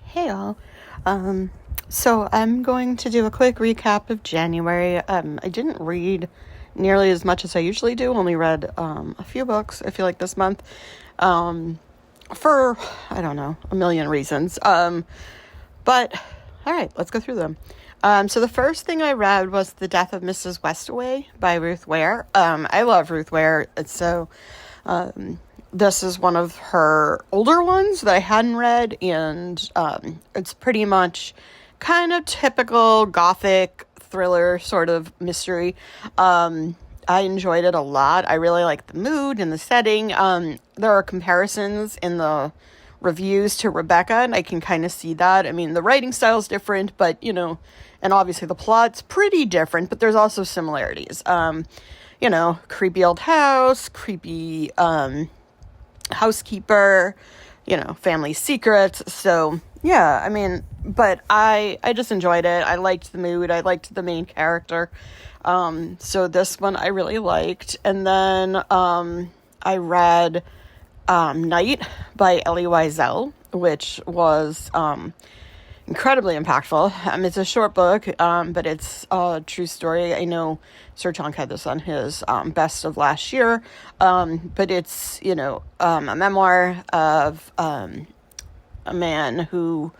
Hey all. So I'm going to do a quick recap of January. I didn't read nearly as much as I usually do. Only read a few books, I feel like, this month. For, I don't know, a million reasons. But, all right, let's go through them. So the first thing I read was The Death of Mrs. Westaway by Ruth Ware. I love Ruth Ware. This is one of her older ones that I hadn't read, and it's pretty much kind of typical gothic thriller sort of mystery. I enjoyed it a lot. I really liked the mood and the setting. There are comparisons in the reviews to Rebecca, and I can kind of see that. I mean, the writing style is different, but, and obviously the plot's pretty different, but there's also similarities. Creepy old house, creepy housekeeper, family secrets. So yeah, but I just enjoyed it. I liked the mood. I liked the main character. So this one I really liked. And then I read Night by Elie Wiesel, which was incredibly impactful. It's a short book, but it's a true story. I know Sir John had this on his best of last year, but it's, a memoir of a man who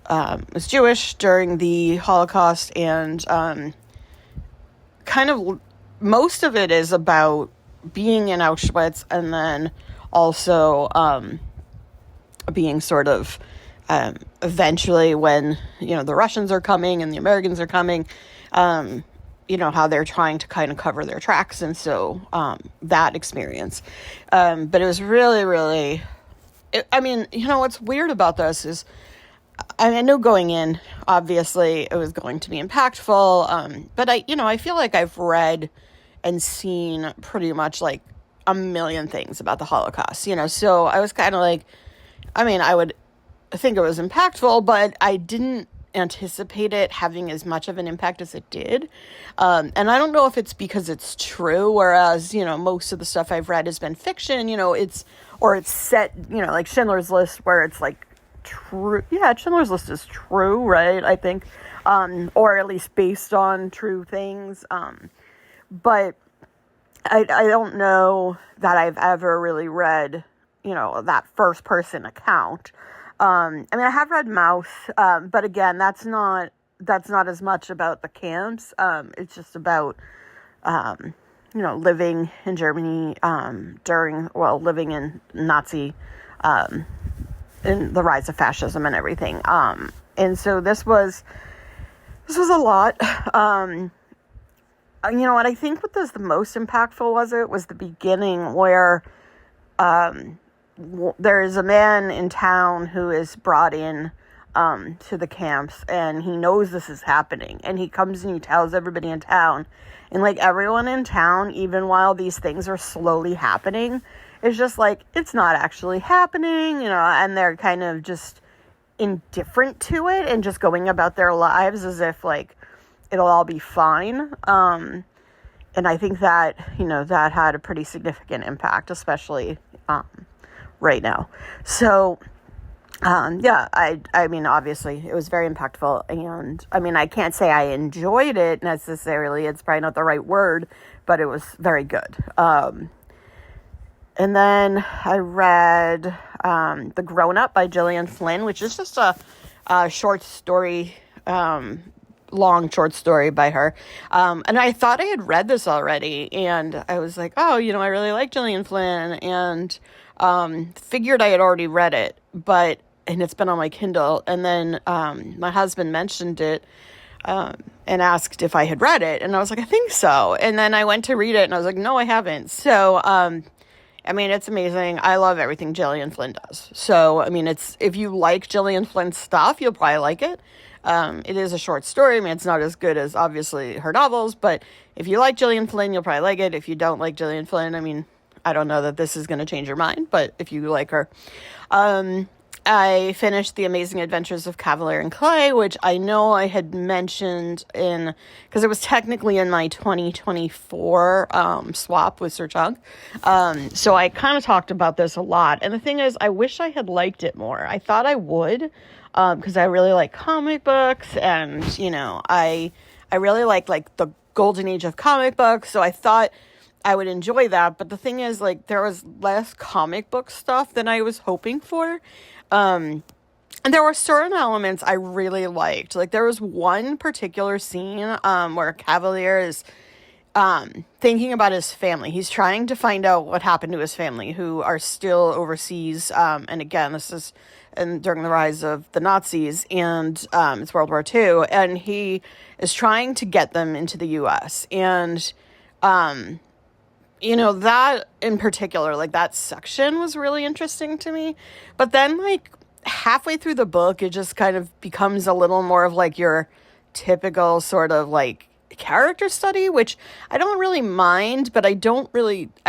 was Jewish during the Holocaust, and kind of most of it is about being in Auschwitz, and then also being sort of eventually when, the Russians are coming and the Americans are coming, how they're trying to kind of cover their tracks. And so that experience. But it was really, really, what's weird about this is, I know going in, obviously it was going to be impactful. But I feel like I've read and seen pretty much like a million things about the Holocaust, so I was kind of like, I think it was impactful, but I didn't anticipate it having as much of an impact as it did. And I don't know if it's because it's true, whereas, most of the stuff I've read has been fiction, it's set, like Schindler's List, where it's like true. Yeah, Schindler's List is true, right? I think, or at least based on true things. But I don't know that I've ever really read, that first person account. I have read Mouse, but again, that's not as much about the camps. It's just about, living in Germany, living in Nazi, in the rise of fascism and everything. And so this was a lot. What I think what was the most impactful was the beginning where, there's a man in town who is brought in to the camps, and he knows this is happening, and he comes and he tells everybody in town, and like everyone in town, even while these things are slowly happening, is just like, it's not actually happening, and they're kind of just indifferent to it and just going about their lives as if like it'll all be fine. And I think that, that had a pretty significant impact, especially right now. So, obviously it was very impactful, and I can't say I enjoyed it necessarily. It's probably not the right word, but it was very good. And then I read The Grown Up by Gillian Flynn, which is just a short story, long short story by her. And I thought I had read this already, and I was like, oh, I really like Gillian Flynn, and figured I had already read it, and it's been on my Kindle. And then my husband mentioned it and asked if I had read it, and I was like, I think so. And then I went to read it, and I was like, no, I haven't. So it's amazing. I love everything Gillian Flynn does. So if you like Gillian Flynn's stuff, you'll probably like it. It is a short story. It's not as good as obviously her novels, but if you like Gillian Flynn, you'll probably like it. If you don't like Gillian Flynn, I don't know that this is going to change your mind, but if you like her. I finished The Amazing Adventures of Cavalier and Clay, which I know I had mentioned because it was technically in my 2024 swap with Sir Chung. So I kind of talked about this a lot. And the thing is, I wish I had liked it more. I thought I would, because I really like comic books, and, I really like the golden age of comic books, so I thought I would enjoy that. But the thing is, there was less comic book stuff than I was hoping for. And there were certain elements I really liked. There was one particular scene where Cavalier is thinking about his family. He's trying to find out what happened to his family, who are still overseas. And again, this is during the rise of the Nazis, and it's World War II. And he is trying to get them into the U.S. And that in particular, that section was really interesting to me. But then, halfway through the book, it just kind of becomes a little more of, your typical sort of, character study, which I don't really mind, but I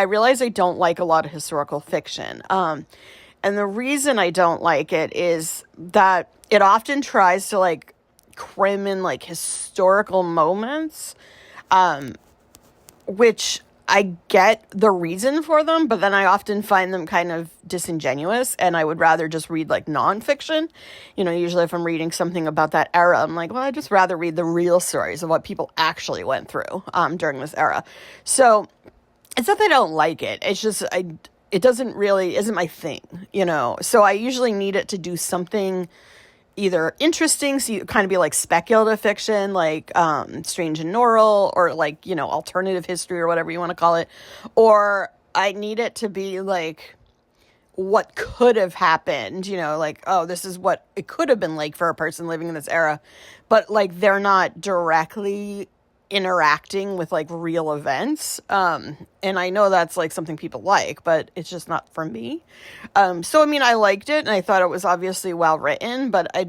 realize I don't like a lot of historical fiction. And the reason I don't like it is that it often tries to, cram in, historical moments, which I get the reason for them, but then I often find them kind of disingenuous, and I would rather just read nonfiction. Usually if I'm reading something about that era, I'm like, well, I'd just rather read the real stories of what people actually went through during this era. So it's not that I don't like it. It's just it isn't my thing, So I usually need it to do something either interesting, so you kind of be speculative fiction, Strange and Norrell, or alternative history, or whatever you want to call it, or I need it to be what could have happened, oh, this is what it could have been like for a person living in this era, but they're not directly interacting with real events. And I know that's something people like, but it's just not for me. So I mean, I liked it, and I thought it was obviously well written, but I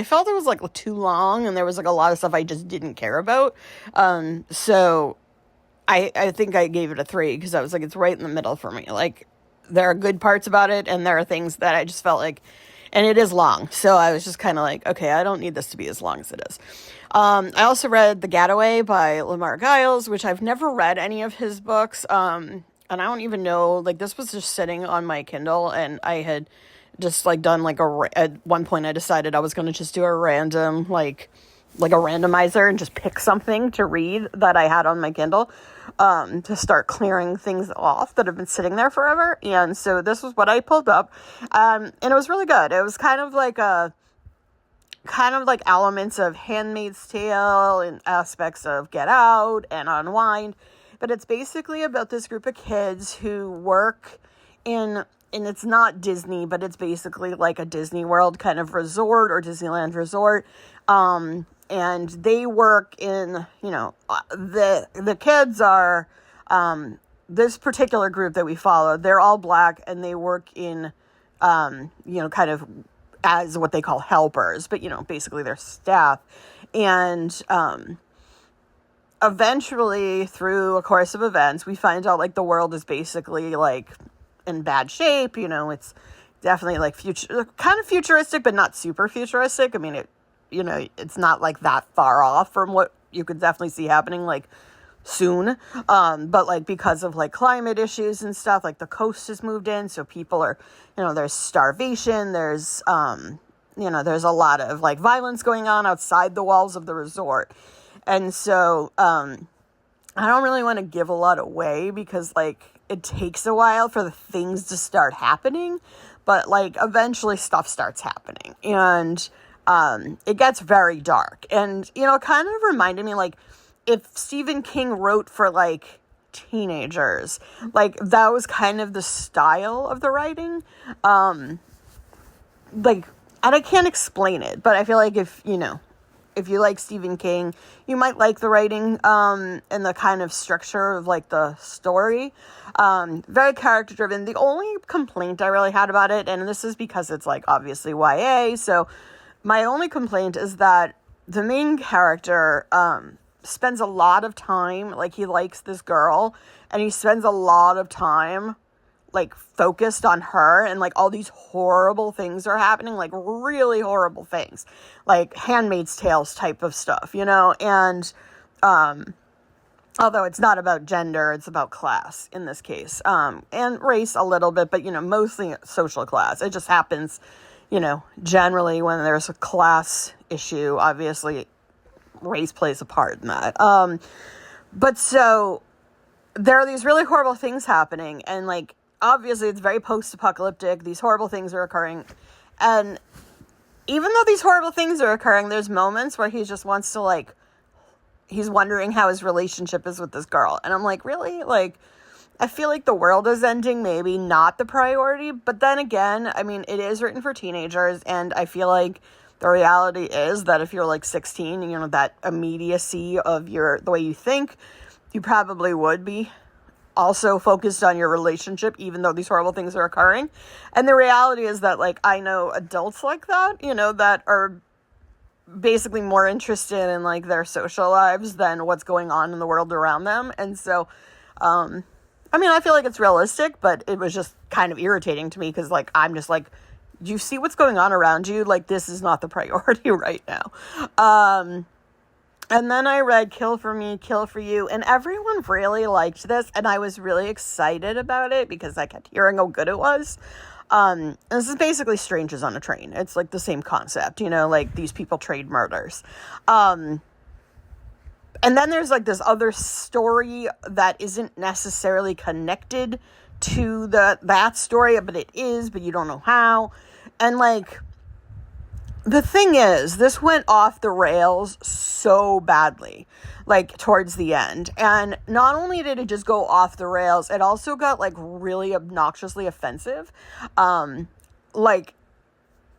felt it was too long, and there was a lot of stuff I just didn't care about. So I think I gave it a 3, because I was it's right in the middle for me. There are good parts about it, and there are things that I just felt and it is long. So I was just kind of okay, I don't need this to be as long as it is. I also read The Getaway by Lamar Giles, which I've never read any of his books. And I don't even know, this was just sitting on my Kindle, and I had just done at one point I decided I was going to just do a random, a randomizer, and just pick something to read that I had on my Kindle, to start clearing things off that have been sitting there forever. And so this was what I pulled up. And it was really good. It was kind of elements of Handmaid's Tale and aspects of Get Out and Unwind. But it's basically about this group of kids who work and it's not Disney, but it's basically a Disney World kind of resort, or Disneyland resort. And they work in, the kids are, this particular group that we follow, they're all Black, and they work in, kind of as what they call helpers, but, basically they're staff. And eventually, through a course of events, we find out, the world is basically, in bad shape. It's definitely, future, kind of futuristic, but not super futuristic. I mean, it's not, that far off from what you could definitely see happening, soon. But, because of, climate issues and stuff, the coast has moved in, so people are, there's starvation, there's, there's a lot of, violence going on outside the walls of the resort. And so, I don't really want to give a lot away, because, it takes a while for the things to start happening, but, eventually stuff starts happening, and it gets very dark. And, it kind of reminded me, if Stephen King wrote for, teenagers, that was kind of the style of the writing. And I can't explain it, but I feel if you like Stephen King, you might like the writing, and the kind of structure of, the story. Very character driven. The only complaint I really had about it, and this is because it's, obviously YA, so my only complaint is that the main character, spends a lot of time, he likes this girl, and he spends a lot of time, like focused on her, and like all these horrible things are happening, like really horrible things, like Handmaid's Tales type of stuff, and although it's not about gender, it's about class in this case, and race a little bit, but mostly social class. It just happens, generally when there's a class issue, obviously race plays a part in that. But so there are these really horrible things happening, and like obviously it's very post-apocalyptic. These horrible things are occurring, and even though these horrible things are occurring, there's moments where he just wants to, like, he's wondering how his relationship is with this girl, and I'm like, really? Like, I feel like the world is ending, maybe not the priority, but then again, I mean, it is written for teenagers, and I feel like the reality is that if you're like 16, that immediacy of the way you think, you probably would be also focused on your relationship, even though these horrible things are occurring. And the reality is that, like, I know adults like that, that are basically more interested in like their social lives than what's going on in the world around them. And so, I mean, I feel like it's realistic, but it was just kind of irritating to me because, like, I'm just like, do you see what's going on around you? Like, this is not the priority right now. And then I read Kill for Me, Kill for You, and everyone really liked this, and I was really excited about it because I kept hearing how good it was. And this is basically Strangers on a Train. It's like the same concept, like these people trade murders. And then there's like this other story that isn't necessarily connected to that story, but it is, but you don't know how. And like, the thing is, this went off the rails so badly, like towards the end. And not only did it just go off the rails, it also got like really obnoxiously offensive. Like,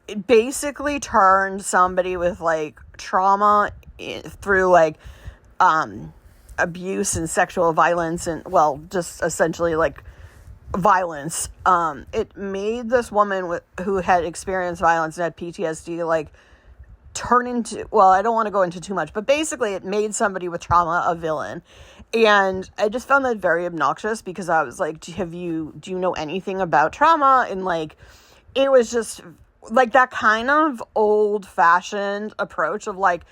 it basically turned somebody with like trauma through like abuse and sexual violence and, well, just essentially like violence. It made this woman who had experienced violence and had PTSD like turn into, well, I don't want to go into too much, but basically it made somebody with trauma a villain. And I just found that very obnoxious because I was like, do you know anything about trauma? And like, it was just like that kind of old-fashioned approach of like,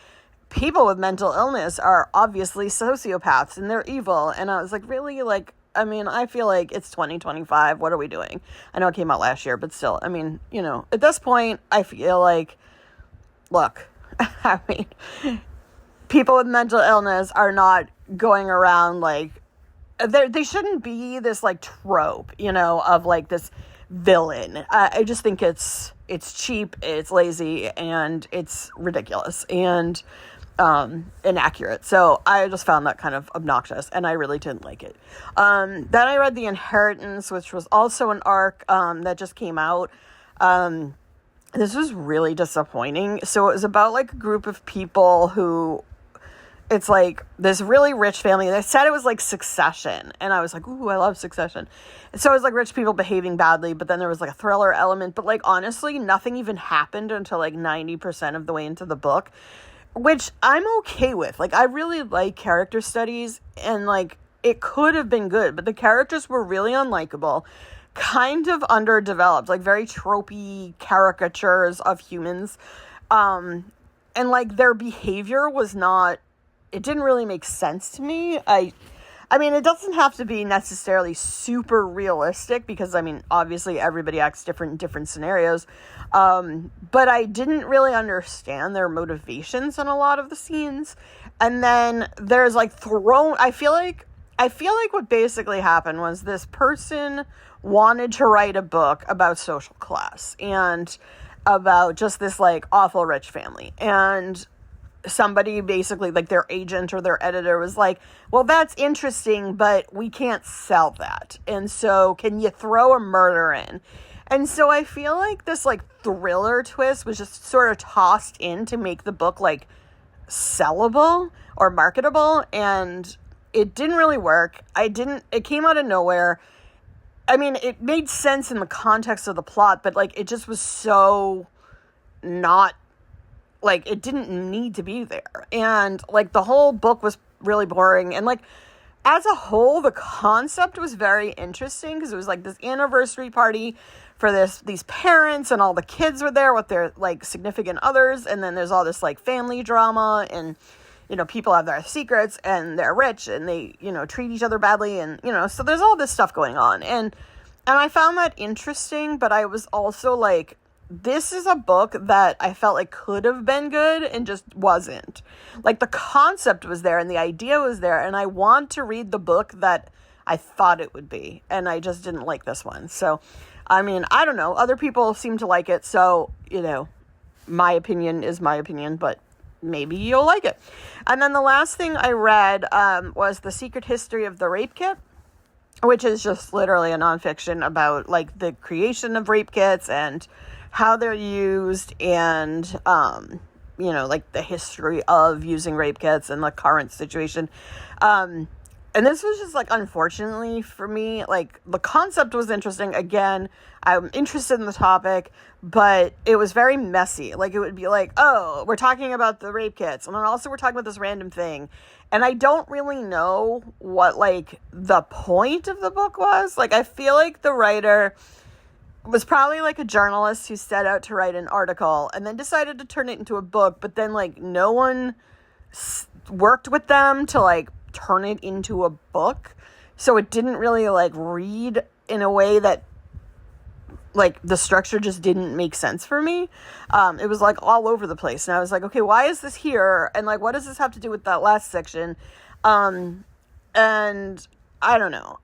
people with mental illness are obviously sociopaths and they're evil. And I was like, really? Like, I mean, I feel like it's 2025. What are we doing? I know it came out last year, but still, I mean, at this point, I feel like, look, I mean, people with mental illness are not going around like, they shouldn't be this like trope, of like this villain. I just think it's cheap, it's lazy, and it's ridiculous and inaccurate. So I just found that kind of obnoxious, and I really didn't like it. Then I read The Inheritance, which was also an arc that just came out. This was really disappointing. So it was about like a group of people who, it's like this really rich family. They said it was like Succession, and I was like, ooh, I love Succession. So it was like rich people behaving badly, but then there was like a thriller element. But like, honestly, nothing even happened until like 90% of the way into the book, which I'm okay with. Like, I really like character studies, and like, it could have been good, but the characters were really unlikable, kind of underdeveloped, like very tropey caricatures of humans. And like, their behavior was not, it didn't really make sense to me. I mean, it doesn't have to be necessarily super realistic because, I mean, obviously everybody acts different in different scenarios. But I didn't really understand their motivations in a lot of the scenes. And then there's like I feel like what basically happened was this person wanted to write a book about social class and about just this like awful rich family. And somebody basically, like their agent or their editor, was like, well, that's interesting, but we can't sell that. And so can you throw a murder in? And so I feel like this like thriller twist was just sort of tossed in to make the book like sellable or marketable, and it didn't really work. It came out of nowhere. I mean, it made sense in the context of the plot, but like, it just was so not, like, it didn't need to be there. And like, the whole book was really boring. And like, as a whole, the concept was very interesting because it was like this anniversary party for these parents, and all the kids were there with their like significant others, and then there's all this like family drama, and people have their secrets, and they're rich, and they treat each other badly, and so there's all this stuff going on, and I found that interesting, but I was also like, this is a book that I felt like could have been good and just wasn't. Like, the concept was there and the idea was there, and I want to read the book that I thought it would be, and I just didn't like this one. So, I mean, I don't know. Other people seem to like it, so, my opinion is my opinion, but maybe you'll like it. And then the last thing I read was The Secret History of the Rape Kit, which is just literally a nonfiction about, like, the creation of rape kits and how they're used, and, like the history of using rape kits and the current situation. And this was just like, unfortunately for me, like, the concept was interesting. Again, I'm interested in the topic, but it was very messy. Like, it would be like, oh, we're talking about the rape kits, and then also we're talking about this random thing. And I don't really know what, like, the point of the book was. Like, I feel like the writer was probably like a journalist who set out to write an article and then decided to turn it into a book, but then like no one worked with them to like turn it into a book. So it didn't really like read in a way that, like, the structure just didn't make sense for me. It was like all over the place. And I was like, okay, why is this here? And like, what does this have to do with that last section? And I don't know.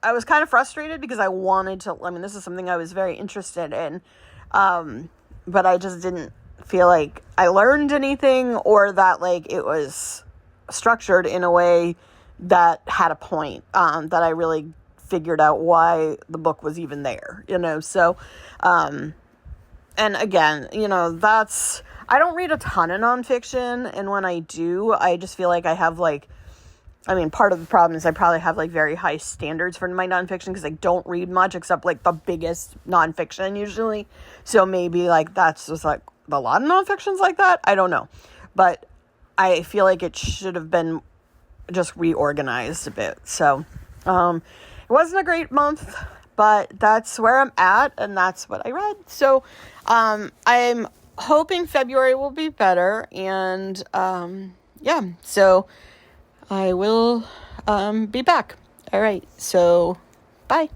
I was kind of frustrated because I wanted to, I mean, this is something I was very interested in. But I just didn't feel like I learned anything, or that like it was structured in a way that had a point, that I really figured out why the book was even there, so, and again, I don't read a ton of nonfiction, and when I do, I just feel like I have like, I mean, part of the problem is I probably have like very high standards for my nonfiction because I don't read much except like the biggest nonfiction usually. So maybe like that's just like a lot of nonfictions like that. I don't know. But I feel like it should have been just reorganized a bit. So it wasn't a great month, but that's where I'm at, and that's what I read. So I'm hoping February will be better, and so I will be back. All right, so bye.